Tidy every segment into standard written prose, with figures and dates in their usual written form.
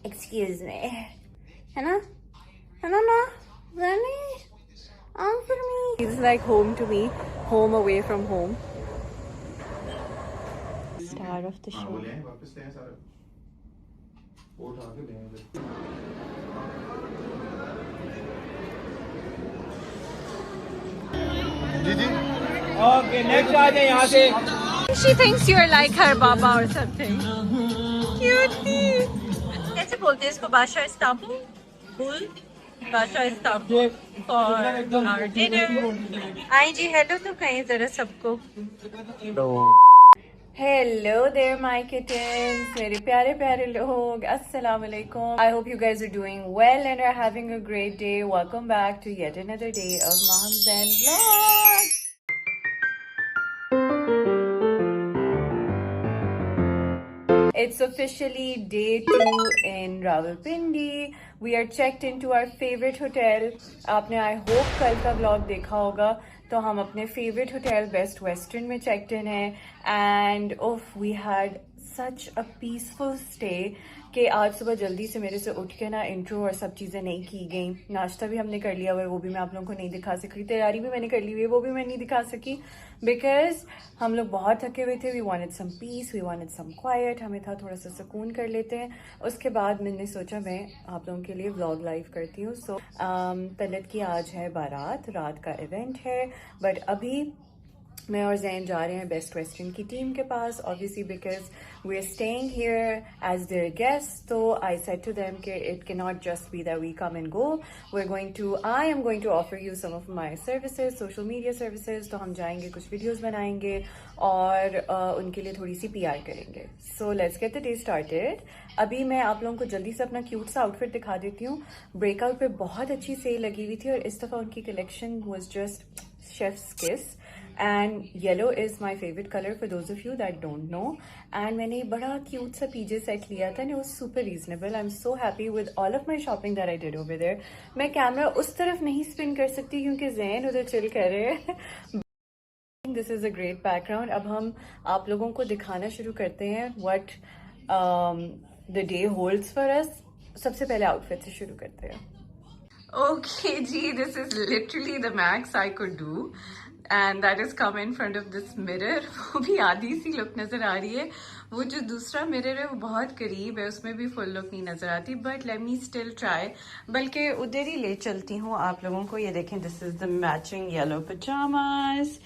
Excuse me. है ना? Really? Answer me. It's like home to me. Home away from home. Star of the show. Okay, next आ जाए यहाँ से. She thinks you're like her Baba or something. Cutie. कैसे बोलते हैं इसको? Badshah Istanbul. Badshah Istanbul for our dinner. आई जी hello तो कहीं जरा सबको. Hello there my kittens, मेरे प्यारे प्यारे लोग, अस्सलाम वालेकुम. I hope you guys are doing well and are having a great day. Welcome back to yet another day of Maham Zen Vlog. It's officially day 2 in Rawalpindi. We are checked into our favorite hotel. आपने I hope कल का vlog देखा होगा. तो हम अपने favourite hotel Best Western में checked in है and oh we had such a peaceful stay कि आज सुबह जल्दी से मेरे से उठ के ना इंट्रो और सब चीज़ें नहीं की गई. नाश्ता भी हमने कर लिया हुआ है, वो भी मैं आप लोगों को नहीं दिखा सकी. तैयारी भी मैंने कर ली हुई है, वो भी मैं नहीं दिखा सकी बिकॉज हम लोग बहुत थके हुए थे. We wanted some peace, we wanted some quiet. हमें था थोड़ा सा सुकून कर लेते हैं. उसके बाद मैंने सोचा मैं आप लोगों के लिए व्लॉग लाइव करती हूँ. सो तलत की आज है बारात, रात का इवेंट है. बट अभी मैं और जैन जा रहे हैं बेस्ट वेस्टर्न की टीम के पास, obviously because we are staying here as their guest. तो आई सेड टू देम कि it can not just be that we come and go. I am going to offer you some of my services, social media services. तो हम जाएंगे, कुछ videos बनाएंगे और उनके लिए थोड़ी सी PR करेंगे. So let's get the day started. अभी मैं आप लोगों को जल्दी से अपना क्यूट सा आउटफिट दिखा देती हूँ. ब्रेकआउट पे बहुत अच्छी सेल लगी हुई थी और इस दफ़ा उनकी collection was just chef's kiss. And yellow is my favourite colour for those of you that don't know. एंड मैंने बड़ा क्यूट सा PJ सेट लिया था and it was super reasonable. I am so happy with all of my shopping that I did over there. मैं camera उस तरफ नहीं स्पिन कर सकती क्योंकि जैन उधर चिल कर रहे हैं. This is a great background. अब हम आप लोगों को दिखाना शुरू करते हैं what the day holds for us. सबसे पहले आउटफिट से शुरू करते हैं. ओके जी, this is literally the max I could do and that is come in front of this mirror. वो भी आधी सी लुक नजर आ रही है. वो जो दूसरा मिरर है वो बहुत करीब है, उसमें भी फुल लुक नहीं नजर आती. But let me still try. बल्कि उधर ही ले चलती हूँ आप लोगों को. ये देखें, this is the matching yellow pyjamas.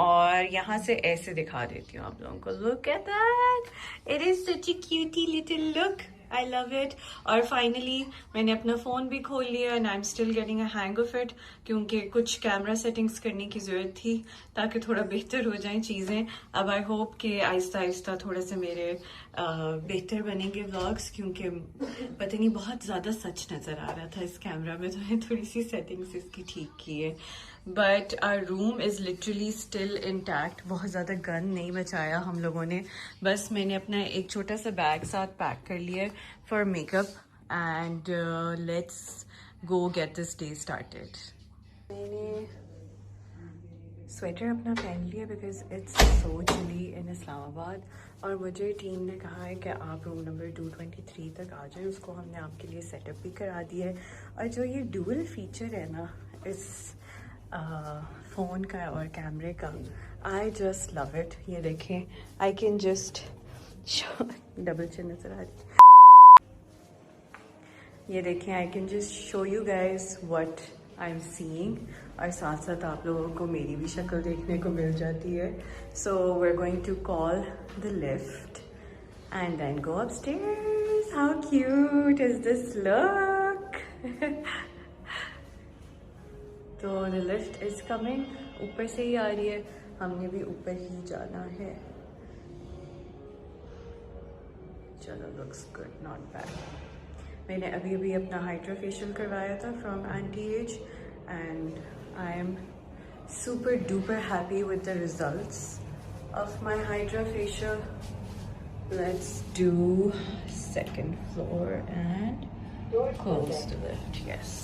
और यहाँ से ऐसे दिखा देती हूँ आप लोगों को. Look at that, it is such a cutie little look. I love it. और फाइनली मैंने अपना फ़ोन भी खोल लिया and I am still getting a hang of it क्योंकि कुछ कैमरा सेटिंग्स करने की ज़रूरत थी ताकि थोड़ा बेहतर हो जाएं चीज़ें. अब आई होप कि आहिस्ता आहिस्ता थोड़ा सा मेरे बेहतर बनेंगे व्लॉग्स क्योंकि पता नहीं बहुत ज़्यादा सच नज़र आ रहा था इस कैमरा में. तो मैंने थोड़ी सी सेटिंग्स इसकी ठीक की है. But our room is literally still intact. बहुत ज़्यादा गन नहीं बचाया हम लोगों ने. बस मैंने अपना एक छोटा सा बैग साथ पैक कर लिया for makeup and let's go get this day started. मैंने स्वेटर अपना पहन लिया बिकॉज इट्स सो चिली इन इस्लामाबाद. और मुझे टीम ने कहा है कि आप रूम नंबर 223 तक आ जाएं. उसको हमने आपके लिए सेटअप भी करा दिया है. और जो ये डुअल फीचर है ना इस फ़ोन का और कैमरे का, आई जस्ट लव इट. ये देखें, I can just double chin नजर आ रही. ये देखें, I can just show you guys what I am seeing. और साथ साथ आप लोगों को मेरी भी शक्ल देखने को मिल जाती है. So we are going to call the lift and then go upstairs. How cute is this look. तो द लिफ्ट इज कमिंग. ऊपर से ही आ रही है, हमने भी ऊपर ही जाना है. चलो, लुक्स गुड, नॉट बैड. मैंने अभी अभी अपना हाइड्रा फेशियल करवाया था from anti-as and I am super duper happy with the results of my hydra facial. Let's do second floor and close the lift. Yes,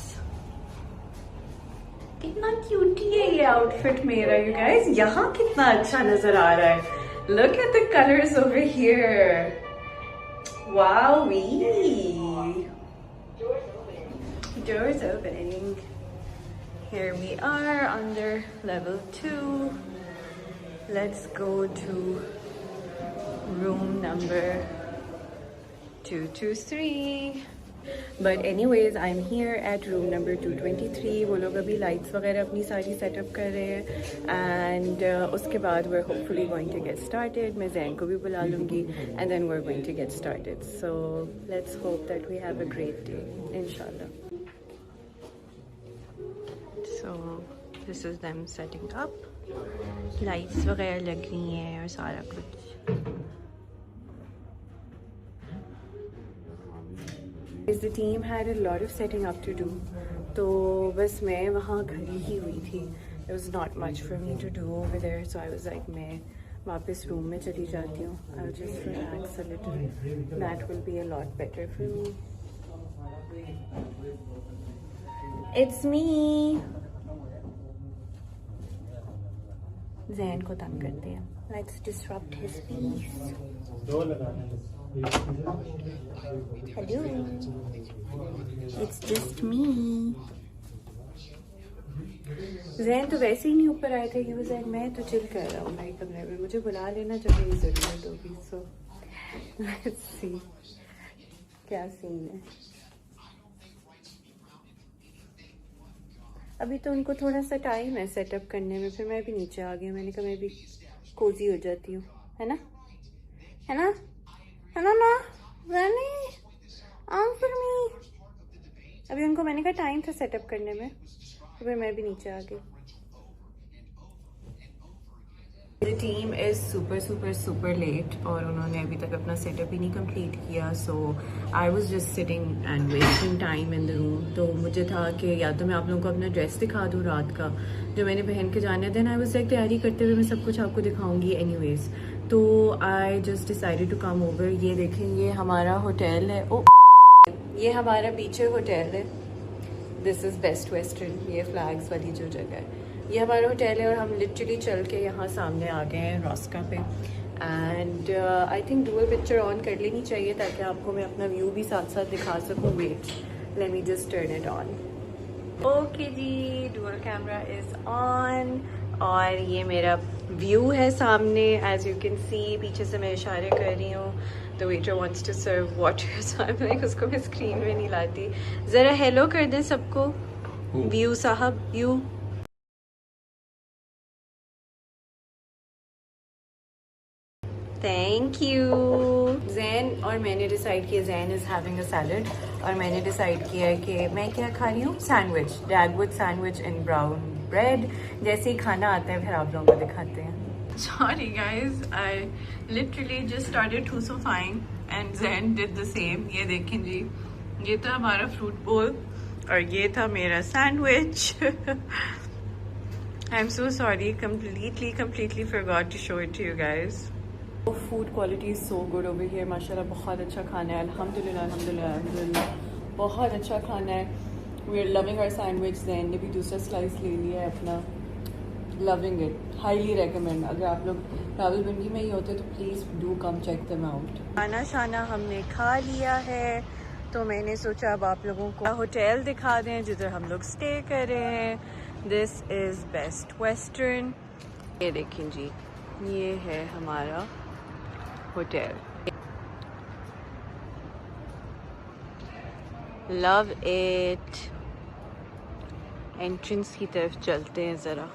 कितना क्यूटी है ये outfit मेरा यू गाइस. यहाँ कितना अच्छा नजर आ रहा है. Look at the colours over here. Wowee! Doors opening. Here we are under level 2. Let's go to room number 223. But anyways, I'm here at room number 223. वो लोग अभी lights वगैरह अपनी सारी setup कर रहे हैं and उसके बाद we're hopefully going to get started. मैं जैन को भी बुला लूँगी and then we're going to get started. So let's hope that we have a great day, inshallah. So this is them setting up. Lights वगैरह लग रही हैं और सारा कुछ. The team had a lot of setting up to do. तो बस मैं वहाँ खड़ी ही हुई थी. There was not much for me to do over there, so I was like मैं वापस रूम में चली जाती हूँ. I'll just relax a little. That will be a lot better for me. It's me. Jain को तंग करते हैं. Let's disrupt his peace. Hello. It's just me. Jain तो वैसे ही नहीं ऊपर आए थे. He was like मैं तो चिल कर रहा हूँ भाई कमरे में. मुझे बुला लेना जब मेरी ज़रूरत होगी. So let's see क्या सीन है. अभी तो उनको थोड़ा सा टाइम है सेटअप करने में. फिर मैं भी नीचे आ गई. मैंने कहा मैं भी कोजी हो जाती हूँ. है ना? है ना? है ना ना? रानी आंसर मी. अभी उनको मैंने कहा टाइम था सेटअप करने में. तो फिर मैं भी नीचे आ गई. The team is super late और उन्होंने अभी तक अपना सेटअप ही नहीं कंप्लीट किया. So I was just sitting and wasting time in the room. तो मुझे था कि या तो मैं आप लोगों को अपना ड्रेस दिखा दूँ रात का जो मैंने पहन के जाना है. Then I was like तैयारी करते हुए मैं सब कुछ आपको दिखाऊंगी anyways. तो I just decided to come over. ये देखें ये हमारा होटल है. ओ ये हमारा पीछे होटल है. This is Best Western. ये फ्लैग्स वाली जो जगह है ये हमारा होटल है. और हम लिटरली चल के यहाँ सामने आ गए हैं रॉस्का पे. And I think dual picture on कर लेनी चाहिए ताकि आपको मैं अपना व्यू भी साथ साथ दिखा सकूँ. Wait let me just turn it on. Okay जी डुअल कैमरा इज़ ऑन. और ये मेरा व्यू है सामने. एज यू कैन सी पीछे से मैं इशारे कर रही हूँ. The waiter wants to serve water. So I am like उसको मैं स्क्रीन में नहीं लाती. ज़रा हेलो कर दें सबको. व्यू साहब यू. Thank you. जैन और मैंने डिसाइड किया. Jain is having a salad और मैंने डिसाइड किया है कि मैं क्या खा रही हूँ. Sandwich. Dagwood sandwich in brown bread. जैसे ही खाना आता है फिर आप लोगों को दिखाते हैं. Sorry guys I literally just started ठूसोफाइंग and Jen did the same. ये देखें जी ये था हमारा फ्रूट बोल और ये था मेरा sandwich. I am so sorry. completely forgot to show it to you guys. Food quality is so good over here. माशाल्लाह बहुत अच्छा खाना है. अल्हम्दुलिल्लाह बहुत अच्छा खाना है. We are loving our sandwich. Jain ने भी दूसरा स्लाइस ले लिया है अपना. Loving it. Highly recommend. अगर आप लोग रावलपिंडी में ही होते तो please do come check them out. खाना शाना हमने खा लिया है तो मैंने सोचा अब आप लोगों को होटल दिखा दें जिधर हम लोग स्टे कर रहे हैं. This is best western. ये देखें जी ये है हमारा होटल. Love it. एंट्रेंस की तरफ चलते हैं ज़रा.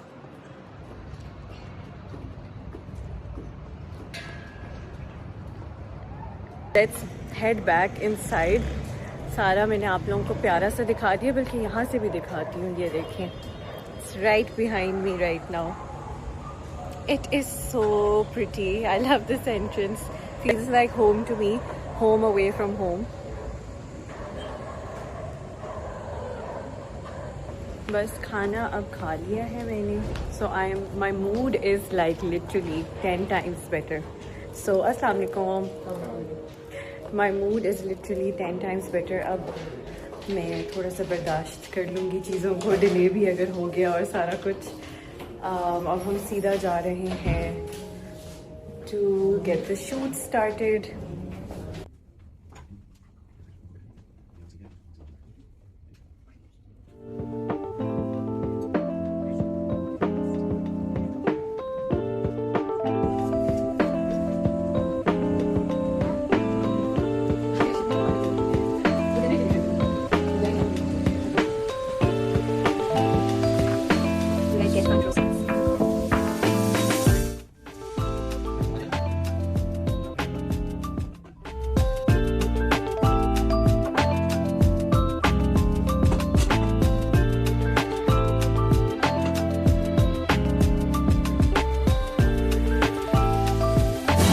Let's head back inside. सारा मैंने आप लोगों को प्यारा सा दिखा दिया बल्कि यहाँ से भी दिखाती हूँ. ये देखें it's right behind me right now. It is so pretty. I love this entrance. Feels like home to me. Home away from home. बस खाना अब खा लिया है मैंने. So my mood is like literally 10 times better. So अस्सलाम वालेकुम. My mood is literally 10 times better. अब मैं थोड़ा सा बर्दाश्त कर लूँगी चीज़ों को. डिले भी अगर हो गया और सारा कुछ. अब हम सीधा जा रहे हैं to get the shoot started.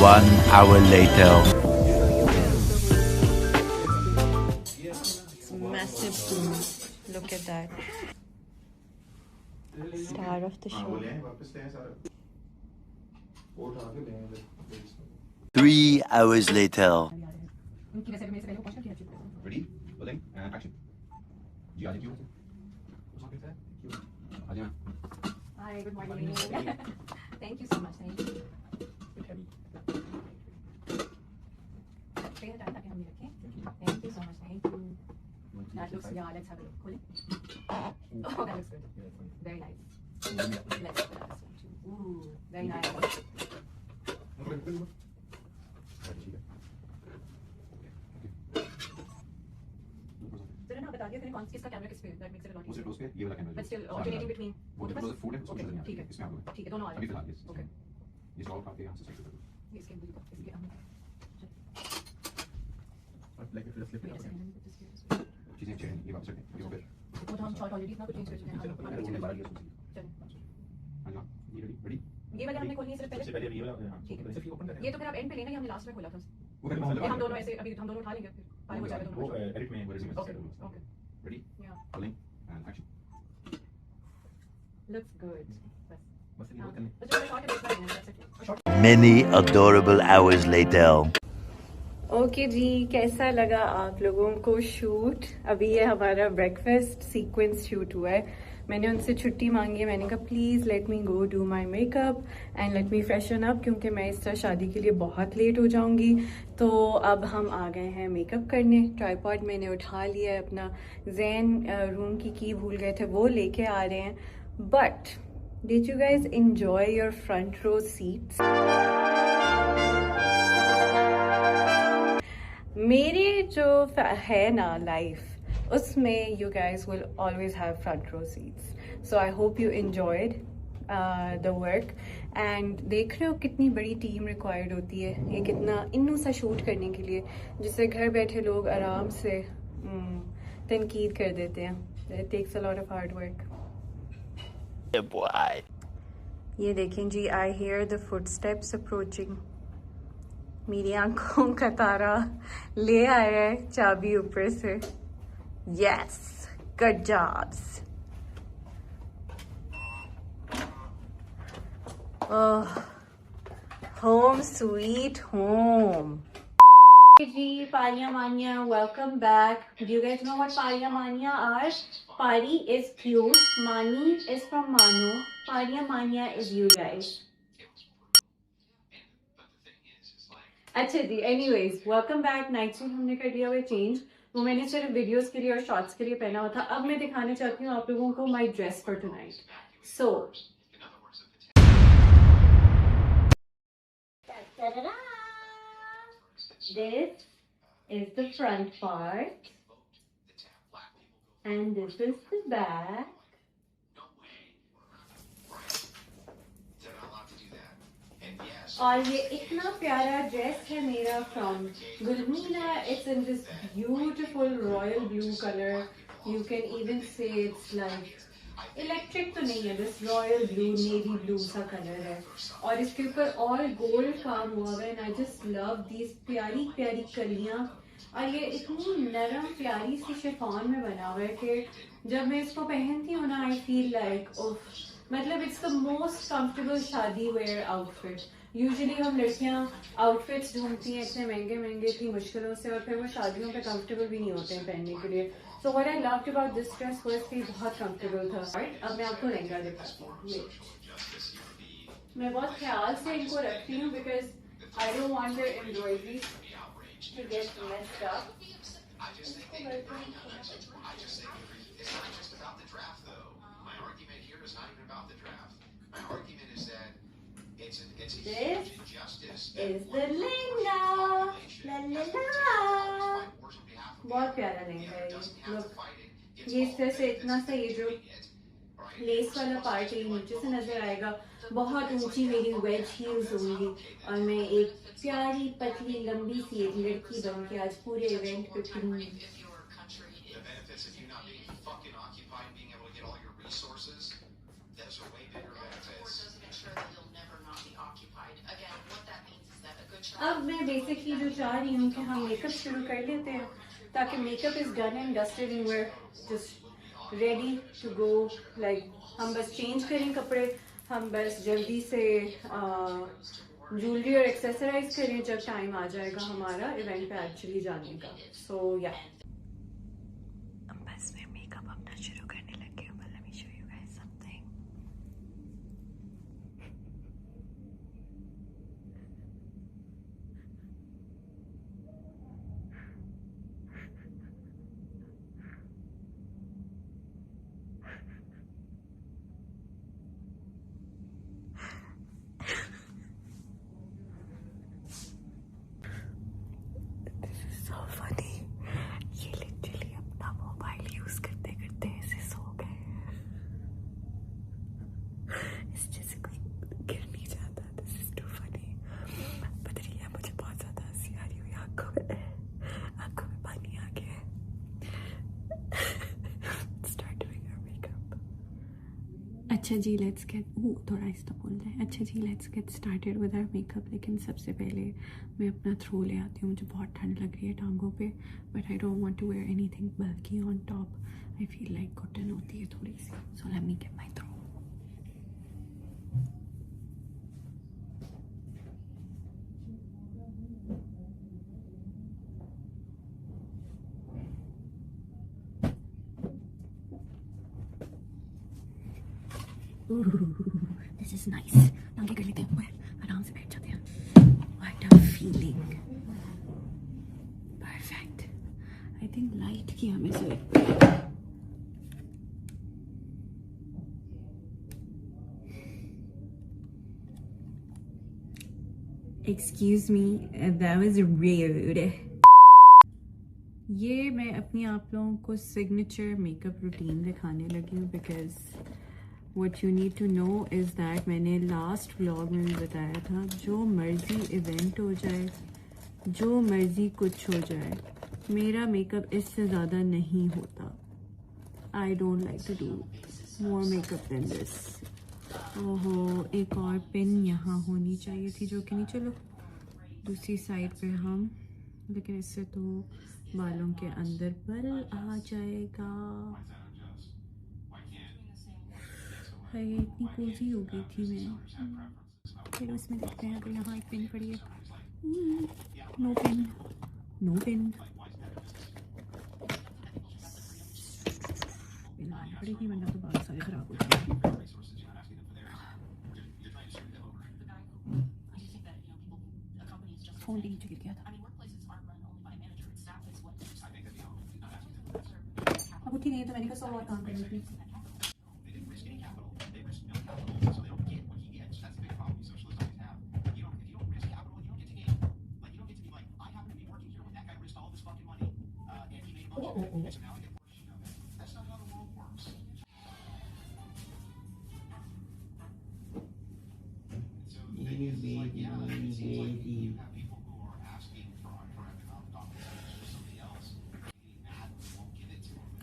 1 hour later. Massive pool. Look at that. Star of the show. 3 hours later. Ready? Rolling and action. जी आज क्यों? आज यहाँ. Hi, good morning. Thank you so much. Thank you. Take your time, ताकि हम ये रखें. Thank you so much. Thank you. That looks, yeah, let's have a look. Cool. Oh, that looks good. Very nice. Let's put this one too. Ooh, very nice. बता दिया फिर कौन किसका camera किस पे that makes it a lot उसे close पे ये वाला camera but still alternating between वो जो क्लोज फूड है उसको चलने ठीक है इसमें आप लोग ठीक है दोनों आ अभी रहे फिलहाल हैं ये ओके ये सॉल्व करके यहाँ से सेट कर दो इसके दूरी को इसके हम लाइक फिर फ्लिप चीजें चेंज ये वापस रखें ये फिर वो तो हम शॉर्ट ऑलरेडी इतना कुछ चेंज कर चुके हैं चलो हाँ, पहले चलो। बारह लिया सोचिए चलो। हाँ ये रेडी रेडी ये वाला हमने खोलनी है सिर्फ सबसे पहले पहले ये वाला हाँ ठीक है। सिर्फ ये ओपन कर ये तो फिर आप एंड पे लेना या हमने लास्ट में खोला था वो फिर ये हम दोनों ऐसे अभी हम दोनों उठा लेंगे फिर पानी हो जाएगा वो दोनों एडिट में वो रिज्यूमे ओके ओके रेडी या rolling and action looks good बस बस ये करने बस जो शॉर्ट है देखना है that's it Many adorable hours later. Okay जी कैसा लगा आप लोगों को शूट अभी ये हमारा ब्रेकफास्ट सीक्वेंस शूट हुआ है मैंने उनसे छुट्टी मांगी है मैंने कहा please let me go do my makeup and let me freshen up क्योंकि मैं इस तरह शादी के लिए बहुत लेट हो जाऊंगी तो अब हम आ गए हैं मेकअप करने ट्राइपॉड मैंने उठा लिया है अपना जैन रूम की भूल गए थे वो लेके आ रहे हैं but did you guys enjoy your front row seats मेरे जो है ना लाइफ उसमें you guys will always have front row seats so I hope you enjoyed the work and देख रहे हो कितनी बड़ी टीम रिक्वायर्ड होती है ये कितना इन्नू सा शूट करने के लिए जिससे घर बैठे लोग आराम से तनकीद कर देते हैं it takes a lot of hard work Yeah, boy. ये देखें जी I hear the footsteps approaching मेरी आंखों का तारा ले आया है चाबी ऊपर से yes good jobs home sweet home जी Pariya Mania welcome back do you guys know what Pariya Mania are Pari is cute Mani is from Mano Pariya Mania is you guys अच्छा जी anyways welcome back night suit हमने कर दिया हुआ change वो मैंने सिर्फ वीडियोस के लिए और शॉर्ट्स के लिए पहना हुआ था अब मैं दिखाने चाहती हूँ आप लोगों को my dress for tonight so this is the front part and this is the back और ये इतना प्यारा ड्रेस है मेरा from Gulmeena it's in this beautiful royal blue colour you can even say it's like electric तो नहीं है this royal blue navy blue सा कलर है और इसके ऊपर ऑल गोल्ड काम हुआ है and I just love these प्यारी प्यारी कलियां और ये इतनी नरम प्यारी सी शिफॉन में बना हुआ है कि जब मैं इसको पहनती हूँ ना आई फील लाइक मतलब इट्स द मोस्ट कंफर्टेबल शादी वेयर आउटफिट यूजुअली हम लड़कियां आउटफिट्स ढूंढती हैं इतने महंगे महंगे इतनी मुश्किलों से और फिर वो शादियों पे कंफर्टेबल भी नहीं होते हैं पहनने के लिए so what I loved about this dress was कि बहुत कंफर्टेबल था अब मैं आपको लहंगा दिखाती हूँ मैं बहुत ख्याल से इनको रखती हूँ because I don't want their embroideries to get messed up This is the lehenga. La la la. बहुत प्यारा लहंगा है ये लुक ये इस तरह से इतना सा ये जो लेस वाला पार्ट है नीचे से नजर आएगा बहुत ऊंची मेरी वेज हील्स होंगी और मैं एक प्यारी पतली लंबी सी एक लड़की बन के आज पूरे इवेंट पे फिरूंगी अब मैं बेसिकली जो चाह रही हूँ कि हम मेकअप शुरू कर लेते हैं ताकि makeup is done and dusted and we're just ready to go. Like हम बस चेंज करें कपड़े, हम बस जल्दी से ज्वेलरी और एक्सेसराइज करें जब टाइम आ जाएगा हमारा इवेंट पे एक्चुअली जाने का. सो या बस मैं मेकअप अपना शुरू करने लगी हूँ. Let me show you guys something. So funny. ये लिटरली अपना मोबाइल यूज करते करते ऐसे सो गए. इस जैसे कुछ गिर नहीं जाता. This is to funny. पता नहीं है, मुझे बहुत ज्यादा हंसी आ रही हुई. आंखों में पानी आ गया है. Start doing our makeup. अच्छा जी, लेट्स गेट थोड़ा आहिस्ता बोल रहे हैं. अच्छा जी, let's get started with our makeup. लेकिन सबसे पहले मैं अपना थ्रो ले आती हूँ. मुझे बहुत ठंड लग रही है टांगों पे, but I don't want to wear anything बल्की on top. I feel like घुटन होती है थोड़ी सी. So let me get my throw. This is nice. आगे कर लेते हैं, आराम से बैठ जाते हैं. What a feeling. Perfect. I think light की हमें जरूरत है. Excuse me, that was rude. ये मैं अपनी आप लोगों को सिग्नेचर मेकअप रूटीन दिखाने लगी हूँ because what you need to know is that मैंने लास्ट व्लॉग में भी बताया था, जो मर्जी इवेंट हो जाए, जो मर्जी कुछ हो जाए, मेरा मेकअप इससे ज़्यादा नहीं होता. I don't like to do more makeup than this. ओहो, एक और पिन यहाँ होनी चाहिए थी जो कि नहीं. चलो दूसरी साइड पे हम, लेकिन इससे तो बालों के अंदर बल आ जाएगा. हाय, इतनी कोजी हो गई थी मैं. चलो इसमें देखते हैं अगर यहाँ एक पिन पड़ी है. No pin, no pin. Pin आनी पड़ेगी वरना तो बाल सारे खराब हो जाएंगे. फोन नीचे गिर गया था. अब उठी नहीं तो मैंने कहा और काम करनी थी.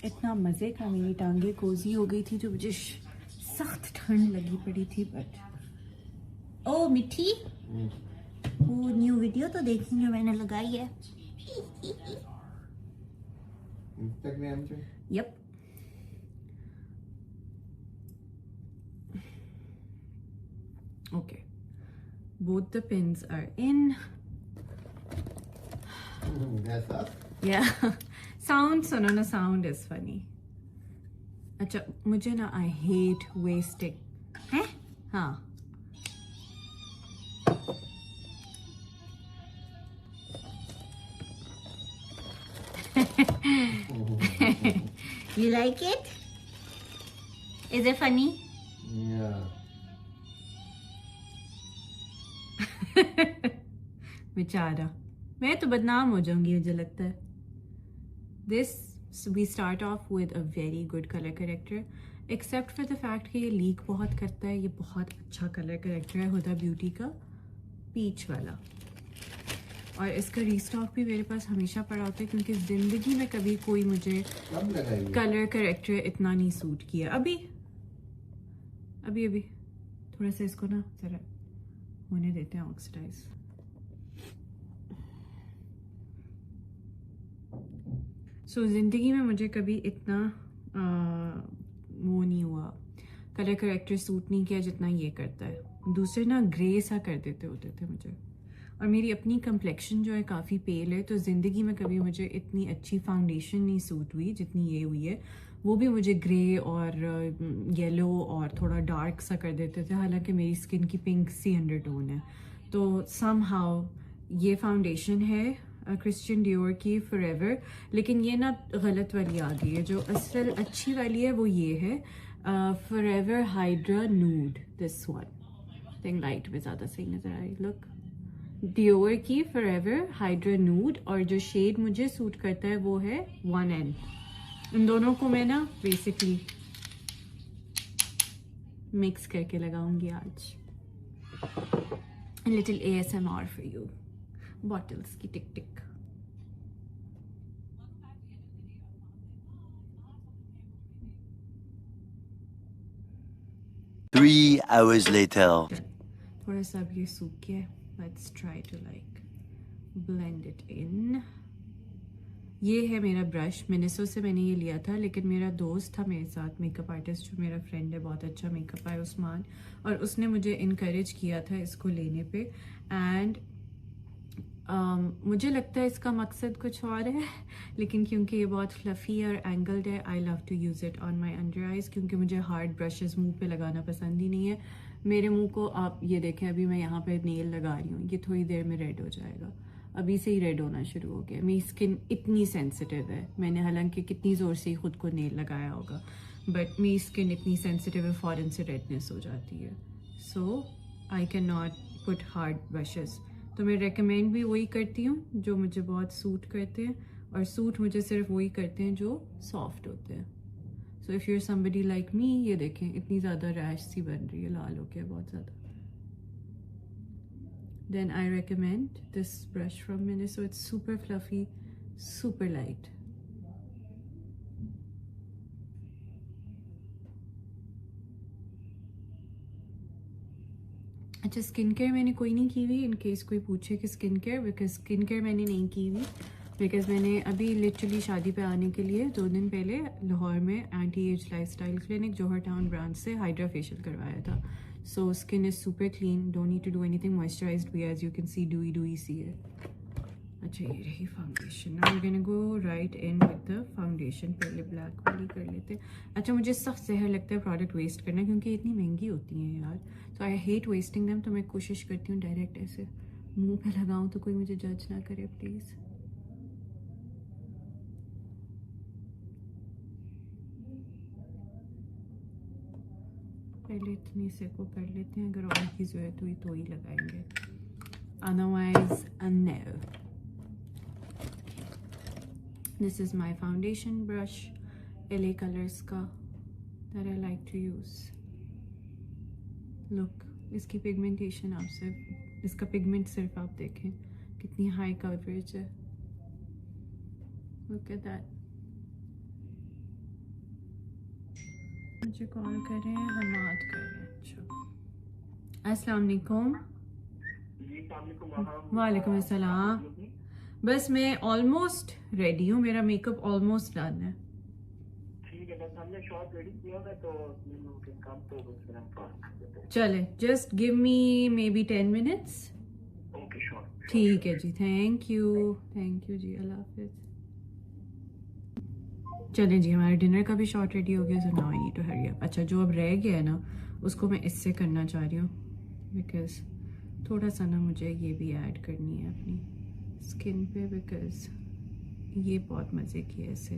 इतना मज़े का मेरी टांगे कोजी हो गई थी जो मुझे सख्त ठंड लगी पड़ी थी. बट ओ मिठी, वो न्यू वीडियो तो देखी जो मैंने लगाई है. Instagram पे. Yep. Okay. Both the pins are in. That's up. Yeah. Sound सुनो ना, sound is funny. अच्छा, मुझे ना I hate wasting. हैं? हाँ. You like it? Is it funny? Yeah. बेचारा, मैं तो बदनाम हो जाऊंगी मुझे लगता है. This we start off with a very good color corrector, except for the fact कि ये लीक बहुत करता है. ये बहुत अच्छा कलर करेक्टर है हुदा ब्यूटी का, पीच वाला. और इसका रीस्टॉक भी मेरे पास हमेशा पड़ा होता है क्योंकि ज़िंदगी में कभी कोई मुझे कलर करेक्टर इतना नहीं सूट किया. अभी थोड़ा सा इसको ना ज़रा होने देते हैं ऑक्सीडाइज. सो ज़िंदगी में मुझे कभी इतना वो नहीं हुआ, कलर करेक्टर सूट नहीं किया जितना ये करता है। दूसरे ना ग्रे सा कर देते होते थे मुझे, और मेरी अपनी कम्प्लेक्शन जो है काफ़ी पेल है, तो ज़िंदगी में कभी मुझे इतनी अच्छी फाउंडेशन नहीं सूट हुई जितनी ये हुई है। वो भी मुझे ग्रे और येलो और थोड़ा डार्क सा कर देते थे, हालांकि मेरी स्किन की पिंक सी अंडरटोन है। तो समहाउ ये फाउंडेशन है क्रिश्चियन डियोर की फॉरएवर, लेकिन ये ना गलत वाली आ गई है। जो असल अच्छी वाली है वो ये है forever hydra नूड, this one. Think light में ज़्यादा सही नज़र आई। लुक, डियोर की फॉरएवर हाइड्रा नूड, और जो शेड मुझे सूट करता है वो है 1N। इन दोनों को मैं ना बेसिकली मिक्स करके लगाऊंगी आज। Little ASMR for you. Bottles की टिक टिक। Three hours later. थोड़ा सा अब ये सूख गया है। Let's try to like blend it in. ये है मेरा ब्रश, मिनिसो से मैंने ये लिया था, लेकिन मेरा दोस्त था मेरे साथ, मेकअप आर्टिस्ट जो मेरा फ्रेंड है, बहुत अच्छा मेकअप है उस्मान, और उसने मुझे इनकरेज किया था इसको लेने पे। एंड मुझे लगता है इसका मकसद कुछ और है, लेकिन क्योंकि ये बहुत फ्लफ़ी और एंगल्ड है, I love to use it on my under eyes, क्योंकि मुझे हार्ड ब्रशेस मुंह पे लगाना पसंद ही नहीं है। मेरे मुंह को आप ये देखें, अभी मैं यहाँ पे नेल लगा रही हूँ, ये थोड़ी देर में रेड हो जाएगा। अभी से ही रेड होना शुरू हो गया। मेरी स्किन इतनी सेंसिटिव है, मैंने हालांकि कितनी ज़ोर से खुद को नेल लगाया होगा, बट मेरी स्किन इतनी सेंसिटिव है, फ़ौरन से रेडनेस हो जाती है। So I can not put hard brushes. तो मैं रेकमेंड भी वही करती हूँ जो मुझे बहुत सूट करते हैं, और सूट मुझे सिर्फ वही करते हैं जो सॉफ्ट होते हैं। So if you're somebody like me, ये देखें इतनी ज़्यादा रैश सी बन रही है, लाल हो गया बहुत ज़्यादा। Then I recommend this brush from Miniso. It's super fluffy, super light. अच्छा, स्किन केयर मैंने कोई नहीं की हुई, इन केस कोई पूछे कि skin care, because skin care मैंने नहीं की हुई, बिकॉज मैंने अभी लिटरली शादी पे आने के लिए 2 दिन पहले लाहौर में एंटी एज लाइफस्टाइल क्लिनिक जोहर टाउन ब्रांच से हाइड्रा फेशियल करवाया था। So skin is super clean, don't need to do anything, moisturized भी, as you can see dewy सी है। अच्छा, ये रही foundation. Now we're gonna go right in with the foundation। पहले black वाली कर लेते हैं। अच्छा, मुझे सख्त जहर लगता है प्रोडक्ट वेस्ट करना, क्योंकि इतनी महंगी होती हैं यार, तो आई हेट वेस्टिंग देम। तो मैं कोशिश करती हूँ डायरेक्ट ऐसे मुंह पे लगाऊँ, तो कोई मुझे जज ना करे प्लीज़। पहले इतनी से को कर लेते हैं, अगर और की ज़रूरत हुई तो ही लगाएंगे, otherwise no. This is my foundation brush LA colours का that I like to use. Look, इसकी पिगमेंटेशन आप सिर्फ, इसका पिगमेंट सिर्फ आप देखें कितनी हाई कवरेज है। Look at that. मुझे कॉल कर रहे हैं, हमाद कर रहे हैं। अच्छा, अस्सलाम वालेकुम। वालेकुम अस्सलाम। बस मैं ऑलमोस्ट रेडी हूँ, मेरा मेकअप ऑलमोस्ट डन है। ठीक है, बस हमने शॉट रेडी किया है, तो काम तो फिर हम कर देते हैं। चले, just give me may be 10 minutes. Okay, shot. ठीक है जी, थैंक यू जी, अल्लाह हाफिज़। चलें जी, हमारे डिनर का भी शॉट रेडी हो गया, so now I need to hurry up. अच्छा, जो अब रह गया है ना, उसको मैं इससे करना चाह रही हूँ, बिकॉज थोड़ा सा ना मुझे ये भी ऐड करनी है अपनी स्किन पे, बिकॉज ये बहुत मज़े की है इससे।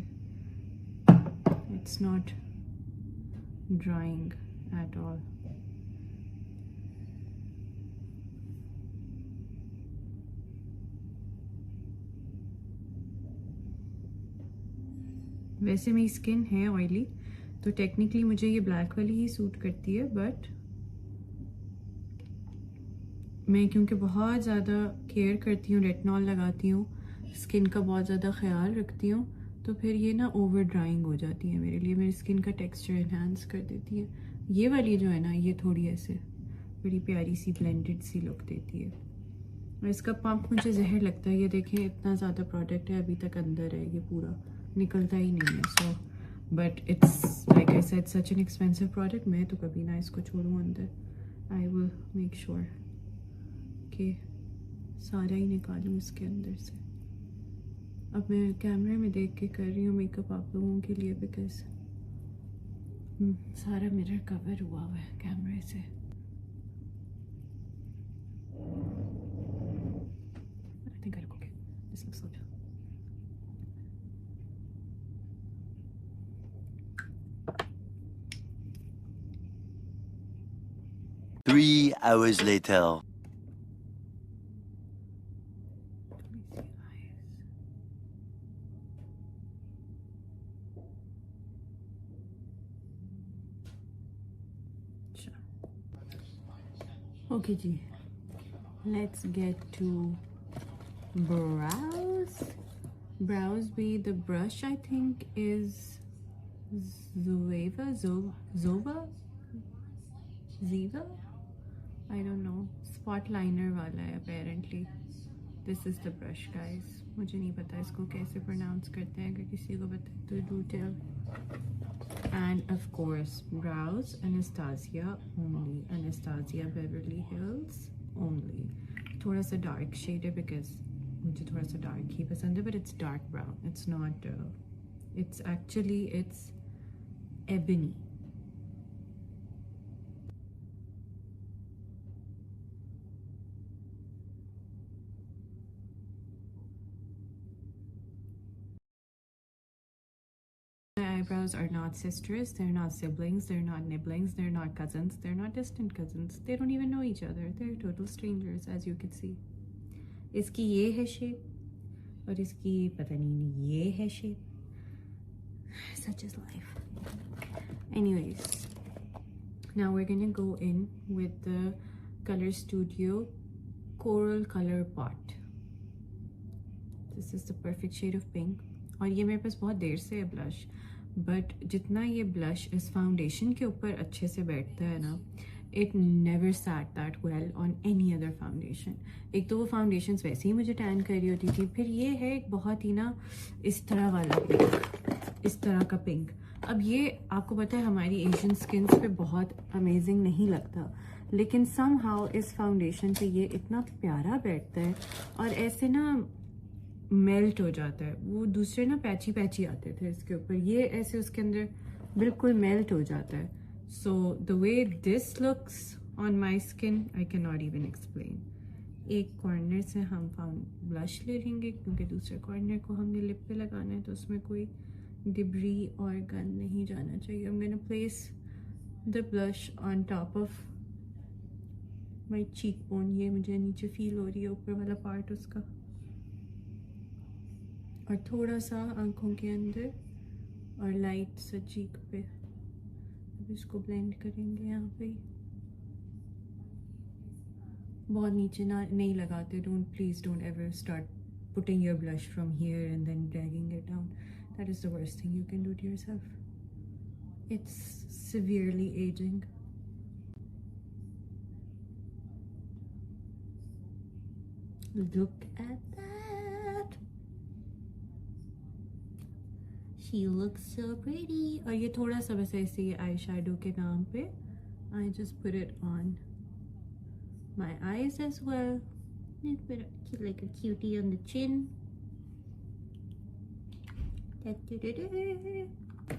It's not drawing at all. वैसे मेरी स्किन है ऑयली, तो टेक्निकली मुझे ये ब्लैक वाली ही सूट करती है, बट मैं क्योंकि बहुत ज़्यादा केयर करती हूँ, रेटिनॉल लगाती हूँ, स्किन का बहुत ज़्यादा ख्याल रखती हूँ, तो फिर ये ना ओवर ड्राइंग हो जाती है मेरे लिए, मेरी स्किन का टेक्सचर इन्हांस कर देती है। ये वाली जो है ना, ये थोड़ी ऐसे बड़ी प्यारी सी ब्लेंडेड सी लुक देती है। और इसका पंप मुझे जहर लगता है। ये देखें इतना ज़्यादा प्रोडक्ट है, अभी तक अंदर है, ये पूरा निकलता ही नहीं है। So but it's like I said such an expensive product. मैं तो कभी ना इसको छोड़ूँ अंदर। आई विल मेक श्योर कि सारा ही निकालूँ इसके अंदर से। अब मैं कैमरे में देख के कर रही हूँ मेकअप आप लोगों के लिए, बिकॉज सारा मिरर कवर हुआ है कैमरे से। I think I look okay. This looks good. Three hours later. Okay ji, let's get to brows. Brows be the brush I think is Ziva. I don't know. Spot liner वाला है apparently. This is the brush guys. मुझे नहीं पता इसको कैसे pronounce करते हैं, अगर किसी को पता है तो do tell. And of course brows Anastasia only. Anastasia Beverly Hills only. थोड़ा सा dark shade है because मुझे थोड़ा सा dark ही पसंद है, but it's dark brown. It's not it's actually it's ebony. My eyebrows are not sisters, they're not siblings, they're not nibblings, they're not cousins, they're not distant cousins. They don't even know each other. They're total strangers, as you can see. इसकी ये है shape और इसकी पता नहीं ये है shape. Such is life. Anyways, now we're gonna go in with the Color Studio Coral Color Pot. This is the perfect shade of pink. और ये मेरे पास बहुत देर से है ब्लश, बट जितना ये ब्लश इस फाउंडेशन के ऊपर अच्छे से बैठता है ना, it never sat that well on any other foundation. एक तो वो फाउंडेशंस वैसे ही मुझे टैन कर रही होती थी, फिर ये है एक बहुत ही ना इस तरह वाला पिंक, इस तरह का पिंक. अब ये आपको पता है हमारी एशियन स्किन्स पे बहुत अमेजिंग नहीं लगता, लेकिन समहाउ इस फाउंडेशन पे ये इतना प्यारा बैठता है और ऐसे ना मेल्ट हो जाता है. वो दूसरे ना पैची पैची आते थे इसके ऊपर, ये ऐसे उसके अंदर बिल्कुल मेल्ट हो जाता है. So the way this looks on my skin I can not even explain. एक कॉर्नर से हम ब्लश ले लेंगे क्योंकि दूसरे कॉर्नर को हमने लिप पे लगाना है, तो उसमें कोई डिब्री और गंद नहीं जाना चाहिए. I am gonna place the blush on top of my cheek bone. ये मुझे नीचे फील हो रही है ऊपर वाला पार्ट उसका, और थोड़ा सा आंखों के अंदर और लाइट सा चीक पे. अब इसको ब्लेंड करेंगे यहाँ पे. बहुत नीचे ना नहीं लगाते. Please don't ever start putting your blush from here and then dragging it down. That is the worst thing you can do to yourself. It's severely ageing. Look at that. She looks so pretty. और ये थोड़ा सा बस ऐसे ही eye shadow के नाम पे I just put it on my eyes as well. Put it like a cutie on the chin.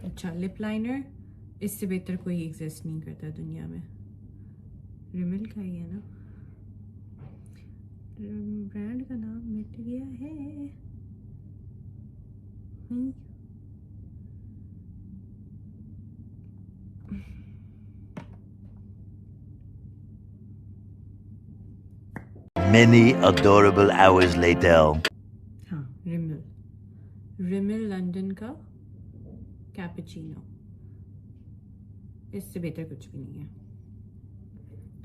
अच्छा, लिप लाइनर इससे बेहतर कोई एग्जिस्ट नहीं करता दुनिया में. रिमिल का ही है ना, ब्रांड का नाम मिट गया है. Many adorable hours later. हाँ, रिमिल लंदन का कैपुचिनो. इससे बेहतर कुछ भी नहीं है.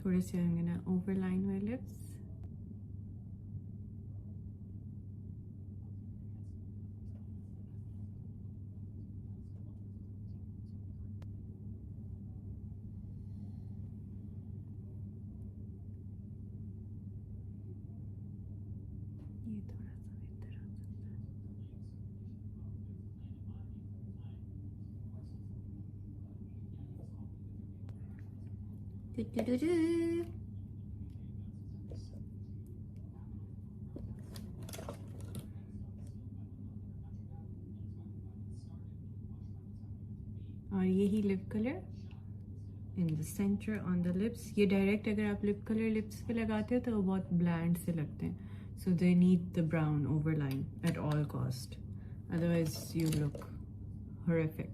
थोड़े से I'm gonna overline my lips. और यही lip colour in the centre on the lips. ये डायरेक्ट अगर आप लिप कलर लिप्स पे लगाते हो तो वो बहुत ब्लैंड से लगते हैं. So they need the brown overline at all cost, otherwise you look horrific.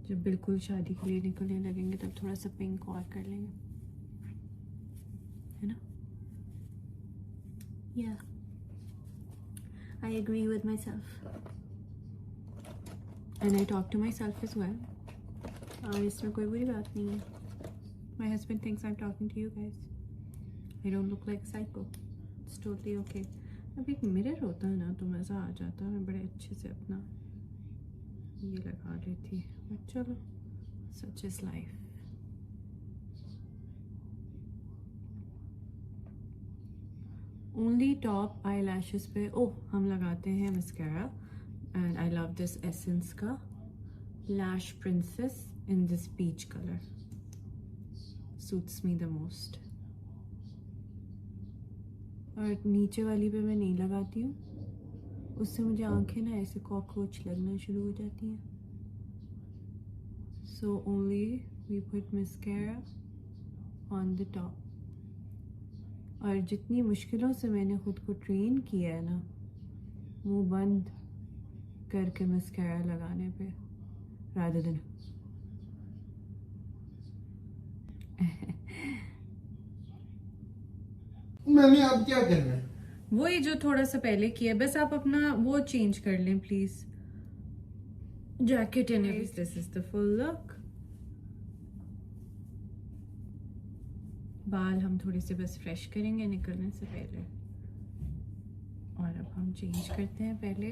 जब बिल्कुल शादी के लिए निकलने लगेंगे तब थोड़ा सा पिंक और कर लेंगे, है ना? Yeah, I agree with myself and I talk to myself as well. और इसमें कोई बुरी बात नहीं है. My husband thinks I'm talking to you guys. I don't look like a psycho. It's totally okay. अब एक मिरर होता है ना तो मज़ा आ जाता. मैं बड़े अच्छे से अपना ये लगा लेती. बट चलो, such is life. Only top eye lashes पे हम लगाते हैं mascara. And I love this essence का lash princess in this peach colour. Suits me the most. और नीचे वाली पे मैं नहीं लगाती हूँ, उससे मुझे आंखें ना ऐसे कॉकरोच लगना शुरू हो जाती हैं. So only we put mascara on the top. और जितनी मुश्किलों से मैंने खुद को ट्रेन किया है ना मुंह बंद करके मस्कारा लगाने पे, रादर देन मैंने अब क्या करना है? वो ही जो थोड़ा सा पहले किया, बस आप अपना वो चेंज कर लें please. Jacket and this is the full look. बाल हम थोड़े से बस फ्रेश करेंगे निकलने से पहले. और अब हम चेंज करते हैं. पहले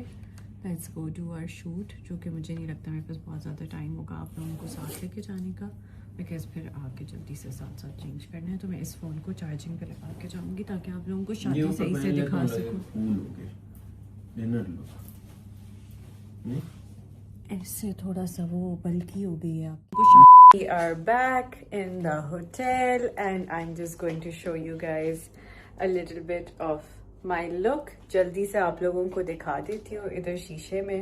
let's go to our shoot, जो कि मुझे नहीं लगता मेरे पास बहुत ज़्यादा टाइम होगा आप लोगों को साथ लेके जाने का, बिकॉज फिर आके जल्दी से साथ साथ चेंज करना है. तो मैं इस फ़ोन को चार्जिंग पे लगा के जाऊँगी ताकि आप लोगों को शादी सही से दिखा सकूँ. ऐसे थोड़ा सा वो बल्कि हो गई है आपको. We are back in the hotel and I'm just going to show you guys a little bit of my look. जल्दी से आप लोगों को दिखा देती हूँ इधर शीशे में.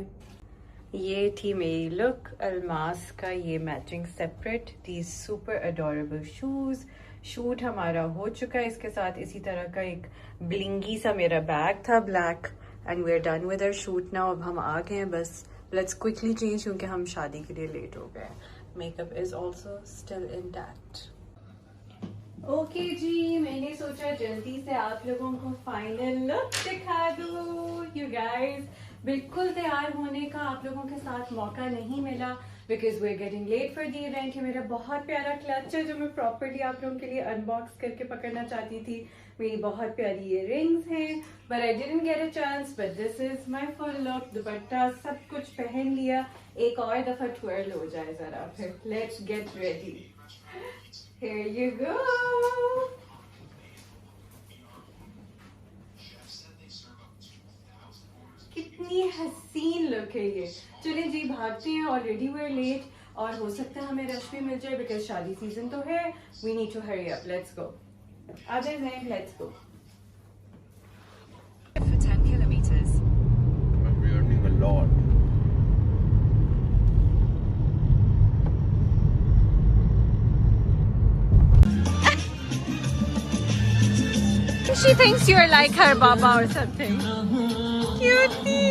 ये थी मेरी लुक. अल्मास का ये matching separate, these super adorable shoes. Shoot हमारा हो चुका है. इसके साथ इसी तरह का एक ब्लिंगी सा मेरा बैग था black. And we are done with our shoot now. अब हम आ गए हैं, बस लेट्स क्विकली चेंज क्योंकि हम शादी के लिए लेट हो गए. Makeup is also still intact. Okay जी, मैंने सोचा जल्दी से आप लोगों को फाइनल लुक दिखा दूँ. यू गाइस, बिल्कुल तैयार होने का आप लोगों के साथ मौका नहीं मिला because we are getting late for the event. ये मेरा बहुत प्यारा क्लच है जो मैं प्रॉपरली आप लोगों के लिए अनबॉक्स करके पकड़ना चाहती थी. मेरी बहुत प्यारी ये रिंग्स हैं, but I didn't get a chance. But this is my full look. दुपट्टा सब कुछ पहन लिया. एक और दफा ट्विर्ल हो जाए जरा, फिर let's get ready. Here you go. कितनी हसीन लुक है ये. चलिए जी भागते हैं, ऑलरेडी वी आर लेट और हो सकता है हमें रश भी मिल जाए बिकॉज शादी सीजन तो है. We need to hurry up. Let's go. Other than let's go. For 10 kilometers. We're earning a lot. She thinks you're like her Baba or something. Cutie.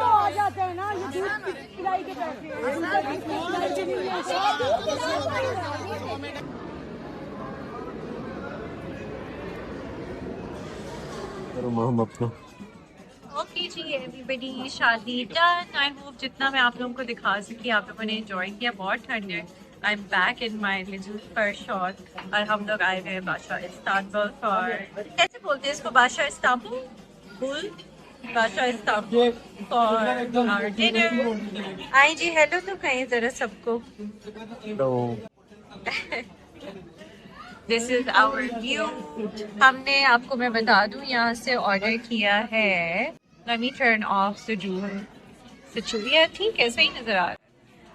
आ जाते हैं ना, ये दूध की पिलाई के पैसे ओके जी एवरीबडी, शादी डन। आई होप जितना मैं आप लोगों को दिखा सकी आप लोगों ने एंजॉय किया। बहुत ठंड है। I am back in my little first shot और हम लोग आए हुए हैं बादशाह इस्तांबुल फॉर, कैसे बोलते हैं इसको, Badshah Istanbul Badshah Istanbul for our dinner. आई जी हेलो तो कहीं जरा सबको। This is our view. हमने आपको मैं बता दूं यहाँ से ऑर्डर किया है। Let me turn off the situation. ठीक है, सही नजर आ रहा है।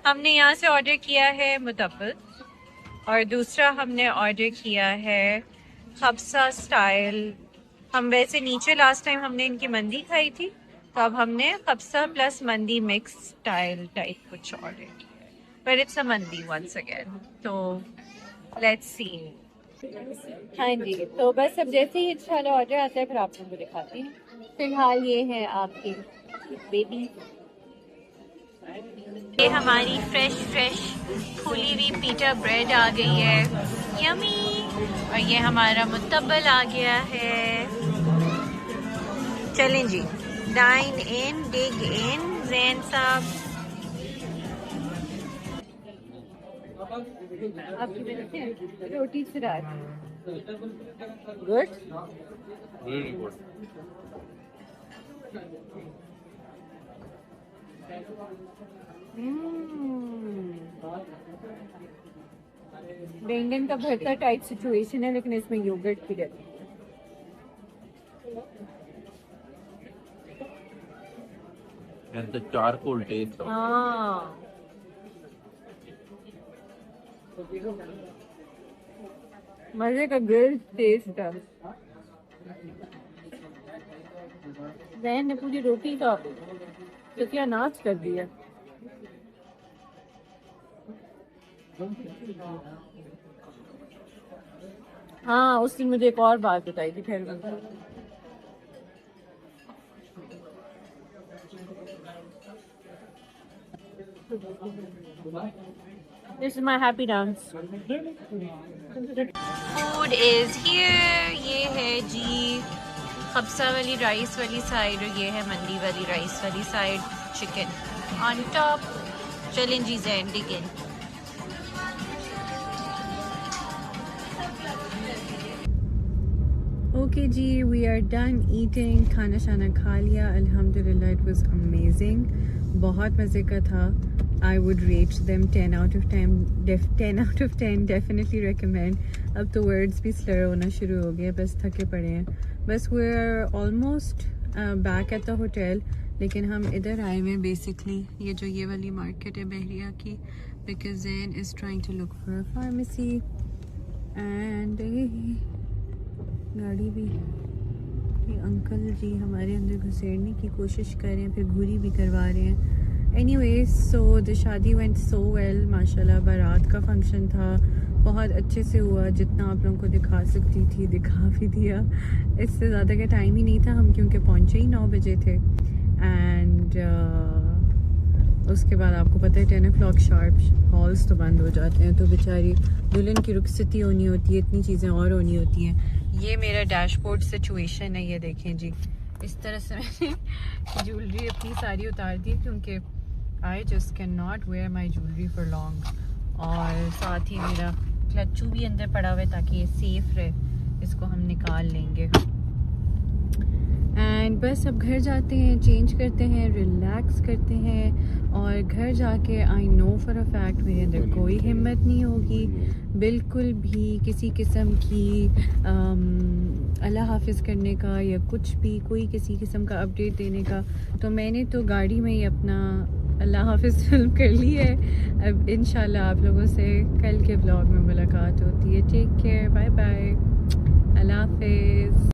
हमने यहाँ से ऑर्डर किया है मुतब्बल और दूसरा हमने ऑर्डर किया है खबसा स्टाइल। हम वैसे नीचे लास्ट टाइम हमने इनकी मंदी खाई थी, तो अब हमने खबसा प्लस मंदी मिक्स स्टाइल टाइप कुछ ऑर्डर किया है, पर इट्स अ मंदी वंस अगेन। तो लेट्स सी। हाँ जी, तो बस अब जैसे ही इंशाल्लाह ऑर्डर आता है फिर आप लोगों को दिखाती हैं। फिलहाल ये है आपकी बेबी। ये हमारी फ्रेश फूली हुई पीटा ब्रेड आ गई है, यमी। और ये हमारा मुतब्बल आ गया है। चलें जी, डाइन इन, डिग इन, जैन साहब। आपकी बनते हैं रोटी से रात। Good, Really good. बैंगन का भरता टाइप सिचुएशन है, लेकिन इसमें योगर्ट भी रहती है। And the charcoal taste. हाँ, मजे का ग्रिल टेस्ट है। जैन ने पूरी रोटी का तो क्या नाच कर दिया। हाँ, उस दिन मुझे एक और बात बताई थी फिर। This is my happy dance. Food is here. ये है जी खबसा वाली राइस वाली साइड और ये है मंदी वाली राइस वाली साइड। Chicken on top. चलें जी जैन डिग इन। ओके जी, वी आर डन ईटिंग। खाना शाना खा लिया अल्हम्दुलिल्लाह। इट वाज अमेजिंग, बहुत मज़े का था। I would rate them 10 out of 10, 10 out of 10, definitely recommend। अब तो words भी slur होना शुरू हो गए, बस थके पड़े हैं। बस we're almost back at the hotel, लेकिन हम इधर आए हुए हैं basically ये जो ये वाली market है बहरिया की, because Zain is trying to look for a pharmacy and गाड़ी भी ये अंकल जी हमारे अंदर घुसेड़ने की कोशिश कर रहे हैं, फिर घूरी भी करवा रहे हैं। Anyways, so the शादी went so well, माशाल्लाह। बारात का फंक्शन था, बहुत अच्छे से हुआ। जितना आप लोगों को दिखा सकती थी दिखा भी दिया। इससे ज़्यादा का टाइम ही नहीं था, हम क्योंकि पहुँचे ही 9 बजे थे। एंड उसके बाद आपको पता है 10 o'clock शार्प हॉल्स तो बंद हो जाते हैं, तो बेचारी दुल्हन की रुखसती होनी होती है, इतनी चीज़ें और होनी होती हैं। ये मेरा डैशबोर्ड सिचुएशन है, ये देखें जी। इस तरह से मैंने ज्वेलरी अपनी सारी उतार दी क्योंकि I just can not wear my jewellery for long. और साथ ही मेरा क्लच्चू भी अंदर पड़ा हुआ है ताकि ये सेफ रहे, इसको हम निकाल लेंगे। एंड बस अब घर जाते हैं, चेंज करते हैं, रिलैक्स करते हैं और घर जाके I know for a fact मेरे अंदर कोई हिम्मत नहीं होगी बिल्कुल भी किसी किस्म की अल्लाह हाफिज़ करने का या कुछ भी कोई किसी किस्म का अपडेट देने का। तो मैंने तो गाड़ी में ही अपना अल्लाह हाफिज़ फिल्म कर ली है। अब इंशाल्लाह आप लोगों से कल के ब्लॉग में मुलाकात होती है। टेक केयर, बाय बाय, अल्लाह हाफिज़।